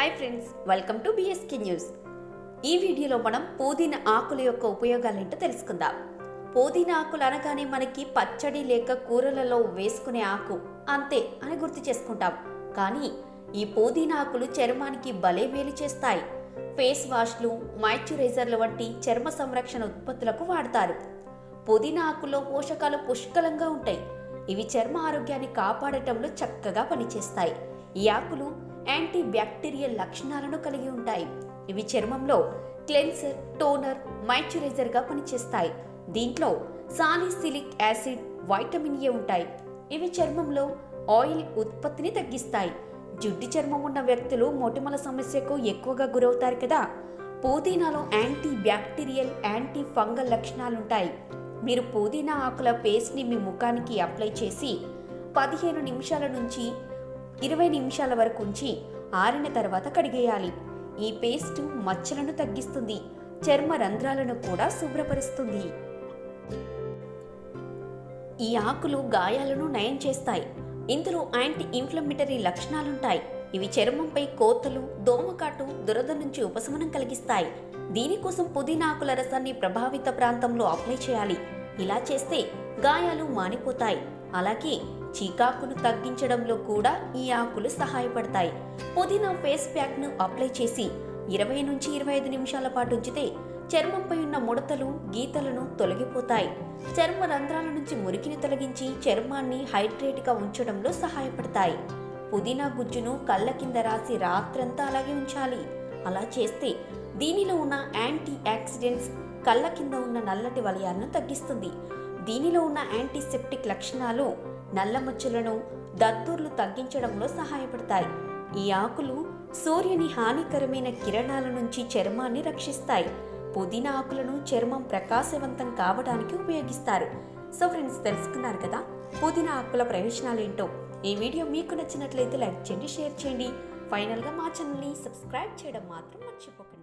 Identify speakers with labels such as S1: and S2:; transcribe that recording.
S1: Hi friends, welcome to BSK news. ఈ వీడియోలో మనం పుదీనా ఆకుల యొక్క ఉపయోగాలేంటో తెలుసుకుందాం. పుదీనా ఆకులు అనగానే మనకి పచ్చడి లేక కూరలలో వేసుకునే ఆకు అంతే అని గుర్తు చేసుకుంటాం. కానీ ఈ పుదీనా ఆకులు చర్మానికి భలే మేలు చేస్తాయి. ఫేస్ వాష్లు, మాయిశ్చరైజర్లు వంటి చర్మ సంరక్షణ ఉత్పత్తులకు వాడతారు. పుదీనా ఆకుల్లో పోషకాలు పుష్కలంగా ఉంటాయి. ఇవి చర్మ ఆరోగ్యాన్ని కాపాడటంలో చక్కగా పనిచేస్తాయి. ఈ ఆకులు యాంటీ బ్యాక్టీరియల్ లక్షణాలను కలిగి ఉంటాయి. ఇవి చర్మంలో క్లెన్సర్, టోనర్, మాయిశ్చరైజర్ గా పనిచేస్తాయి. దీంట్లో సాలిసిలిక్ యాసిడ్, వైటమిన్ ఏ ఉంటాయి. ఇవి చర్మంలో ఆయిల్ ఉత్పత్తిని తగ్గిస్తాయి. జిడ్డు చర్మం ఉన్న వ్యక్తులు మొటిమల సమస్యకు ఎక్కువగా గురవుతారు కదా. పుదీనాలో యాంటీ బ్యాక్టీరియల్, యాంటీ ఫంగల్ లక్షణాలుంటాయి. మీరు పుదీనా ఆకుల పేస్ట్ని మీ ముఖానికి అప్లై చేసి 15 నిమిషాల నుంచి 20 నిమిషాల వరకు ఉంచి ఆరిన తర్వాత కడిగేయాలి. ఈ పేస్ట్ మచ్చలను తగ్గిస్తుంది, చర్మ రంధ్రాలను కూడా శుభ్రపరుస్తుంది. ఈ ఆకులు గాయాలను నయం చేస్తాయి. ఇందులో యాంటీ ఇన్ఫ్లమేటరీ లక్షణాలుంటాయి. ఇవి చర్మంపై కోతలు, దోమకాటు, దురద నుంచి ఉపశమనం కలిగిస్తాయి. దీనికోసం పుదీనా ఆకుల రసాన్ని ప్రభావిత ప్రాంతంలో అప్లై చేయాలి. ఇలా చేస్తే గాయాలు మానిపోతాయి. అలాగే చీకాకును తగ్గించడంలో కూడా ఈ ఆకులు సహాయపడతాయి. పుదీనా ఫేస్ ప్యాక్ ను అప్లై చేసి 20 నుంచి 25 నిమిషాల పాటు ఉంచితే చర్మంపై ఉన్న ముడతలు, గీతలను తొలగిపోతాయి. చర్మ రంధ్రాల నుంచి మురికిని తొలగించి చర్మాన్ని హైడ్రేట్ గా ఉంచడంలో సహాయపడతాయి. పుదీనా గుజ్జును కళ్ళ కింద రాసి రాత్రంతా అలాగే ఉంచాలి. అలా చేస్తే దీనిలో ఉన్న యాంటీ ఆక్సిడెంట్స్ కళ్ళ కింద ఉన్న నల్లటి వలయాలను తగ్గిస్తుంది. దీనిలో ఉన్న యాంటీసెప్టిక్ లక్షణాలు నల్ల మచ్చలను, దద్దుర్లు తగ్గించడంలో సహాయపడతాయి. ఈ ఆకులు సూర్యుని హానికరమైన కిరణాల నుంచి చర్మాన్ని రక్షిస్తాయి. పుదీనా ఆకులను చర్మం ప్రకాశవంతం కావడానికి ఉపయోగిస్తారు. సో ఫ్రెండ్స్, తెలుసుకున్నారు కదా పుదీనా ఆకుల ప్రయోజనాలు ఏంటో. ఈ వీడియో మీకు నచ్చినట్లయితే లైక్ చేయండి, షేర్ చేయండి. ఫైనల్గా మా ఛానల్ని సబ్స్క్రైబ్ చేయడం మాత్రం మర్చిపోకండి.